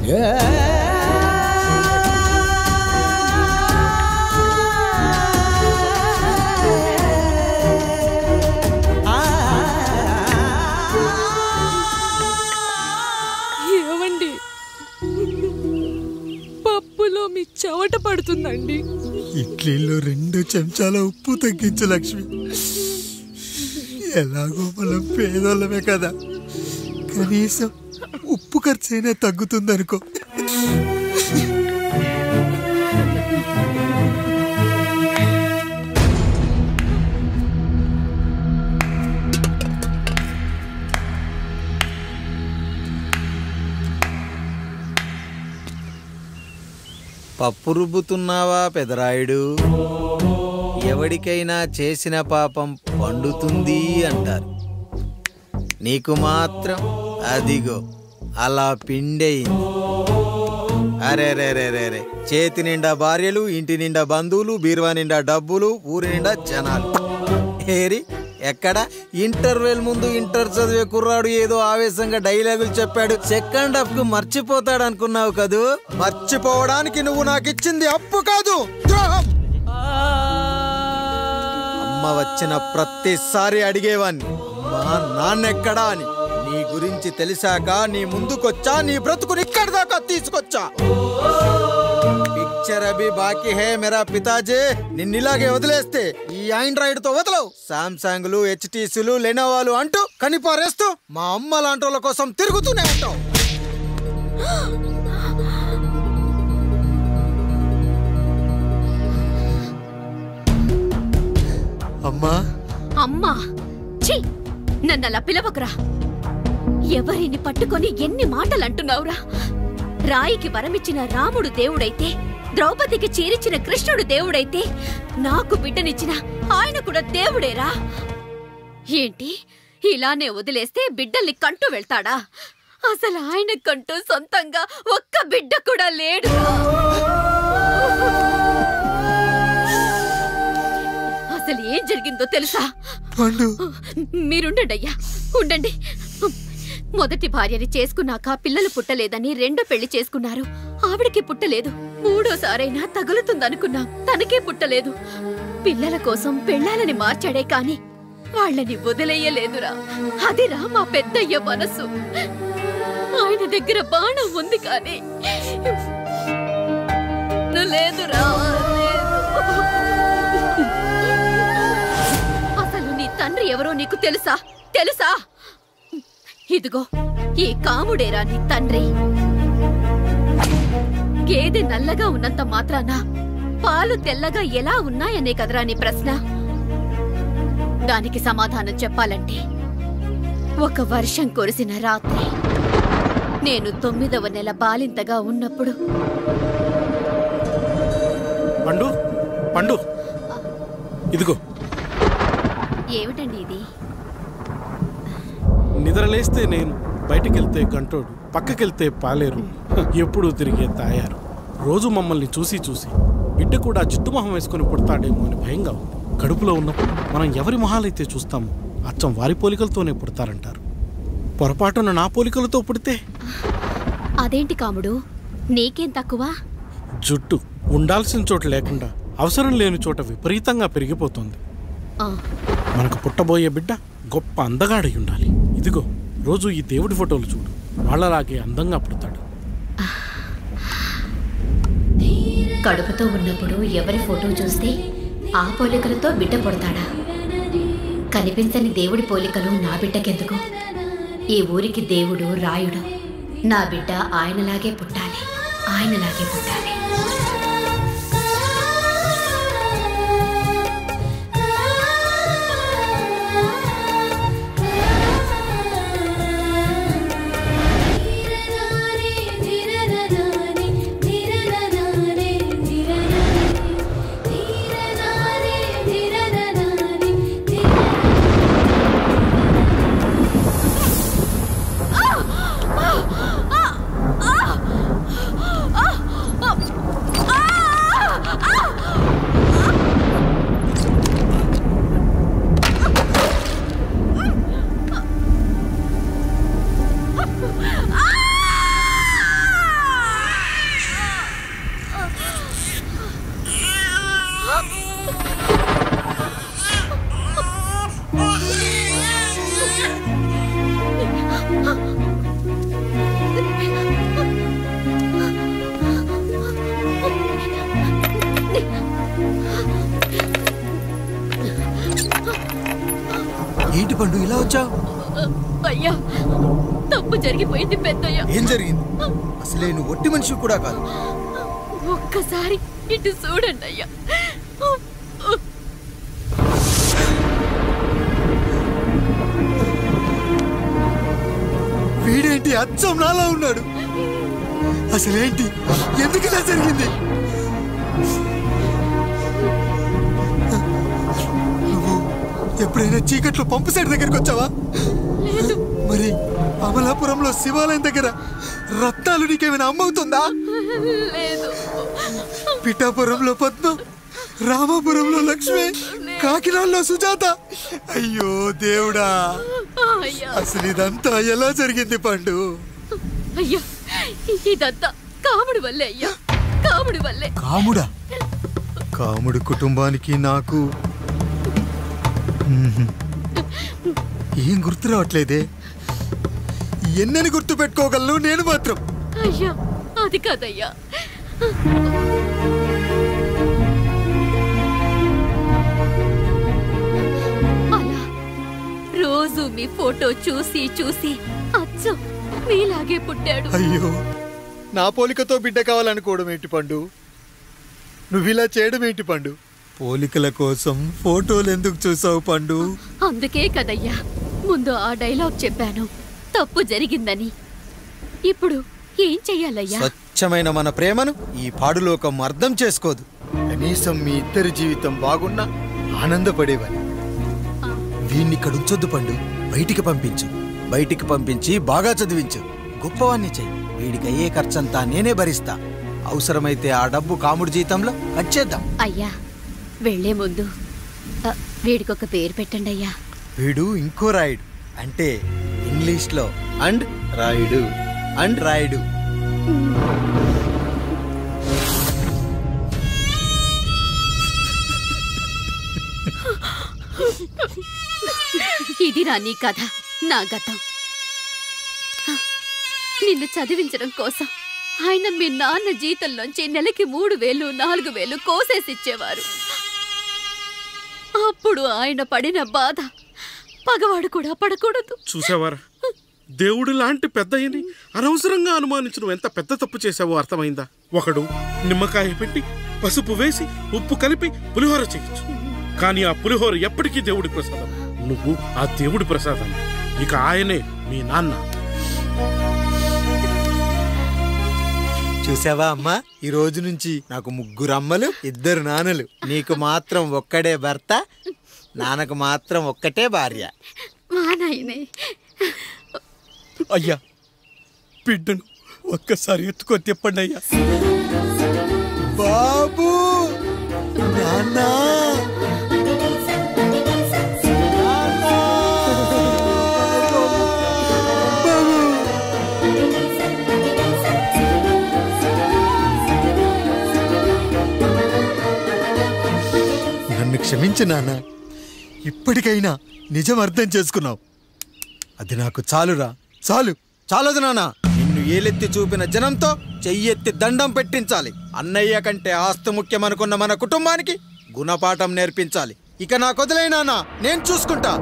ఏవండి, పప్పులో మీ చెమట పడుతుందండి. ఇడ్లీలో 2 చెంచాల ఉప్పు తగ్గించు లక్ష్మి. ఎలాగో మనం పేదోళ్ళమే కదా, కనీసం ఉప్పు ఖర్చైనా తగ్గుతుందనుకో. పప్పు రుబ్బుతున్నావా పెదరాయుడు? ఎవడికైనా చేసిన పాపం పండుతుంది అంటారు. నీకు మాత్రం అదిగో అలా పిండయింది. అరే రే రే రే రే, చేతి నిండా భార్యలు, ఇంటి నిండా బంధువులు, బీరువా నిండా డబ్బులు, ఊరి నిండా జనాలు. ఏరి ఎక్కడ? ఇంటర్వెల్ ముందు ఇంటర్ చదివే కుర్రాడు ఏదో ఆవేశంగా డైలాగులు చెప్పాడు, సెకండ్ హాఫ్ కు మర్చిపోతాడు అనుకున్నావు కదూ? మర్చిపోవడానికి నువ్వు నాకు ఇచ్చింది అప్పు కాదు, ద్రోహం. అమ్మ వచ్చిన ప్రతిసారి అడిగేవాన్ని, అమ్మా నాన్నెక్కడా అని. నీ గురించి తెలిసాక నీ ముందుకొచ్చా, నీ బ్రతుకుని ఇక్కడి దాకా తీసుకొచ్చా. పిక్చర్ అభి బాకీ హే మేరా పితాజీ. నిన్నిలాగే వదిలేస్తే ఈ ఆండ్రాయిడ్ తో వదలవు. సామ్సంగ్లు, హెచ్టీసీలు, లెనోవాలు అంటూ కనిపారేస్తూ మా అమ్మ లాంటి వాళ్ళ కోసం తిరుగుతూనే ఉంటావు. అమ్మా అమ్మా, ఛీ, నన్ను అలా పిలవకురా. ఎవరిని పట్టుకొని ఎన్ని మాటలు అంటున్నావురా? రాయికి వరమిచ్చిన రాముడు దేవుడైతే, ద్రౌపదికి చీరిచిన కృష్ణుడు దేవుడైతే, నాకు బిడ్డనిచ్చిన ఆయన కూడా దేవుడేరా. ఏంటి, ఇలానే వదిలేస్తే బిడ్డల్ని కంటూ వెళ్తాడా? అసలు ఆయన కంటూ సొంతంగా ఒక్క బిడ్డ కూడా లేడురా. అసలు ఏం జరిగిందో తెలుసా? మీరుండండి అయ్యా, ఉండండి. మొదటి భార్యని చేసుకున్నాక పిల్లలు పుట్టలేదని రెండో పెళ్లి చేసుకున్నారు. ఆవిడకి పుట్టలేదు. మూడోసారైనా తగులుతుందనుకున్నాం, తనకే పుట్టలేదు. పిల్లల కోసం పెళ్ళాలని మార్చాడే కాని వాళ్ళని వదిలేయలేదురా. అదిరా మా పెద్దయ్య మనసు. ఆయన దగ్గర బాణం ఉంది కానీ లేదురా. అసలు నీ తండ్రి ఎవరో నీకు తెలుసా? తెలుసా? ఇదిగో ఈ కాముడేరా నీ తండ్రి. గేదె నల్లగా ఉన్నంత మాత్రాన పాలు తెల్లగా ఎలా ఉన్నాయనే కదరా నీ ప్రశ్న. దానికి సమాధానం చెప్పాలంటే, ఒక వర్షం కురిసిన రాత్రి నేను 9వ నెల బాలింతగా ఉన్నప్పుడు. పండు పండు, ఇదిగో. ఏమిటండి ఇది? నిద్రలేస్తే నేను, బయటికెళ్తే గంటోడు, పక్కకెళ్తే పాలేరు, ఎప్పుడూ తిరిగే తాయారు. రోజు మమ్మల్ని చూసి చూసి బిడ్డ కూడా జిడ్డుమొహం వేసుకుని పుడతాడేమో అని భయంగా ఉంది. కడుపులో ఉన్నప్పుడు మనం ఎవరి మొహాలైతే చూస్తామో అచ్చం వారి పోలికలతోనే పుడతారంటారు. పొరపాటున నా పోలికలతో పుడితే? అదేంటి కాముడు, నీకేం తక్కువ? జుట్టు ఉండాల్సిన చోట లేకుండా అవసరం లేని చోట విపరీతంగా పెరిగిపోతుంది. మనకు పుట్టబోయే బిడ్డ గొప్ప అందగాడై ఉండాలి. ఇదిగో రోజు ఈ దేవుడి ఫోటోలు చూడు, వాళ్ళలాగే అందంగా పుడతాడు. కడుపుతో ఉన్నప్పుడు ఎవరి ఫోటో చూస్తే ఆ పోలికలతో బిడ్డ పుడతాడా? కనిపించని దేవుడి పోలికలు నా బిడ్డకెందుకు? ఈ ఊరికి దేవుడు రాయుడు. నా బిడ్డ ఆయనలాగే పుట్టాలి, ఆయనలాగే పుట్టాలి. పండు ఇలా వచ్చావు? అయ్యా, తప్పు జరిగిపోయింది పెద్దయ్యా. ఏం జరిగింది? అసలే నువ్వు ఒట్టి మనిషి కూడా కాదు. ఒక్కసారి ఇటు చూడండి అయ్యా. వీడేంటి అచ్చం నాలా ఉన్నాడు? అసలేంటి, ఎందుకు ఇలా జరిగింది? నువ్వు ఎప్పుడైనా చీకట్లో పంపు సైడ్ దగ్గరికి వచ్చావా? మరి అమలాపురంలో శివాలయం దగ్గర రత్నాలు నీకేమైనా అమ్మవుతుందా? లేదు. పిఠాపురంలో పద్మ, రామాపురంలో లక్ష్మి, కాకినాడలో సుజాత. అయ్యో దేవుడా, అసలు ఇదంతా ఎలా జరిగింది పండు? అయ్యా, ఇదంతా కాముడి వల్లే అయ్యా, కాముడి వల్లే. కాముడా? కాముడు కుటుంబానికి నాకు ఏం గుర్తు రావట్లేదే. ఎన్నని గుర్తు పెట్టుకోగలను నేను మాత్రం? అయ్యా, అది కాదయ్యా. అలా రోజు మీ ఫోటో చూసి చూసి అచ్చం మీలాగే పుట్టాడు. అయ్యో, నా పోలికతో బిడ్డ కావాలనుకోవడం ఏంటి పండు? నువ్విలా చేయడం ఏంటి పండు? పోలికల కోసం ఫోటోలు ఎందుకు చూసావు పండు? అందుకే కదయ్యా ముందు ఆ డైలాగ్ చెప్పాను, తప్పు జరిగిందని. ఇప్పుడు ఏం చెయ్యాలయ్యా? స్వచ్ఛమైన మన ప్రేమను ఈ పాడులోకం అర్థం చేసుకోదు. కనీసం మీ ఇద్దరి జీవితం బాగున్నా ఆనందపడేవాని. వీణ్ణి ఇక్కడ ఉంచొద్దు పండు, బయటికి పంపించు. బయటికి పంపించి బాగా చదివించు, గొప్పవాణ్ణి చెయ్యి. వీడికి అయ్యే ఖర్చంతా నేనే భరిస్తా. అవసరమైతే ఆ డబ్బు కాముడి జీతంలో వచ్చేద్దాం. అయ్యా, వెళ్లే ముందు వీడికొక పేరు పెట్టండి అయ్యా. వీడు ఇంకో రాయుడు, అంటే ఇంగ్లీష్లో అండ్ రాయుడు, అండ్ రాయుడు. ఇది రా నీ కథ, నా గతం. నిన్ను చదివించడం కోసం ఆయన మీ నాన్న జీతంలోంచి నెలకి 3000, 4000 కోసేసిచ్చేవారు. అప్పుడు ఆయన పడిన బాధ పగవాడు కూడా పడకూడదు. చూసావారా, దేవుడు లాంటి పెద్దయ్యని అనవసరంగా అనుమానించడం ఎంత పెద్ద తప్పు చేశావో అర్థమైందా? ఒకడు నిమ్మకాయ పెట్టి పసుపు వేసి ఉప్పు కలిపి పులిహోర చేయొచ్చు, కానీ ఆ పులిహోర ఎప్పటికీ దేవుడి ప్రసాదం. నువ్వు ఆ దేవుడి ప్రసాదం. ఇక ఆయనే మీ నాన్న. చూసావా అమ్మా, ఈ రోజు నుంచి నాకు 3 అమ్మలు, 2 నాన్నలు. నీకు మాత్రం ఒక్కడే భర్త, నాన్నకు మాత్రం ఒక్కటే భార్య. మా నాయనే. అయ్యా, బిడ్డను ఒక్కసారి ఎత్తుకొని తిప్పండి అయ్యా. బాబు, నాన్నా, నన్ను క్షమించు నాన్న. ఇప్పటికైనా నిజం అర్థం చేసుకున్నావు. అది నాకు చాలురా, చాలు. చాలదు నాన్న, నిన్ను ఏలెత్తి చూపిన జనంతో చెయ్యెత్తి దండం పెట్టించాలి. అన్నయ్య కంటే ఆస్తి ముఖ్యమనుకున్న మన కుటుంబానికి గుణపాఠం నేర్పించాలి. ఇక నాకు వదిలేయ్ నాన్న, నేను చూసుకుంటా.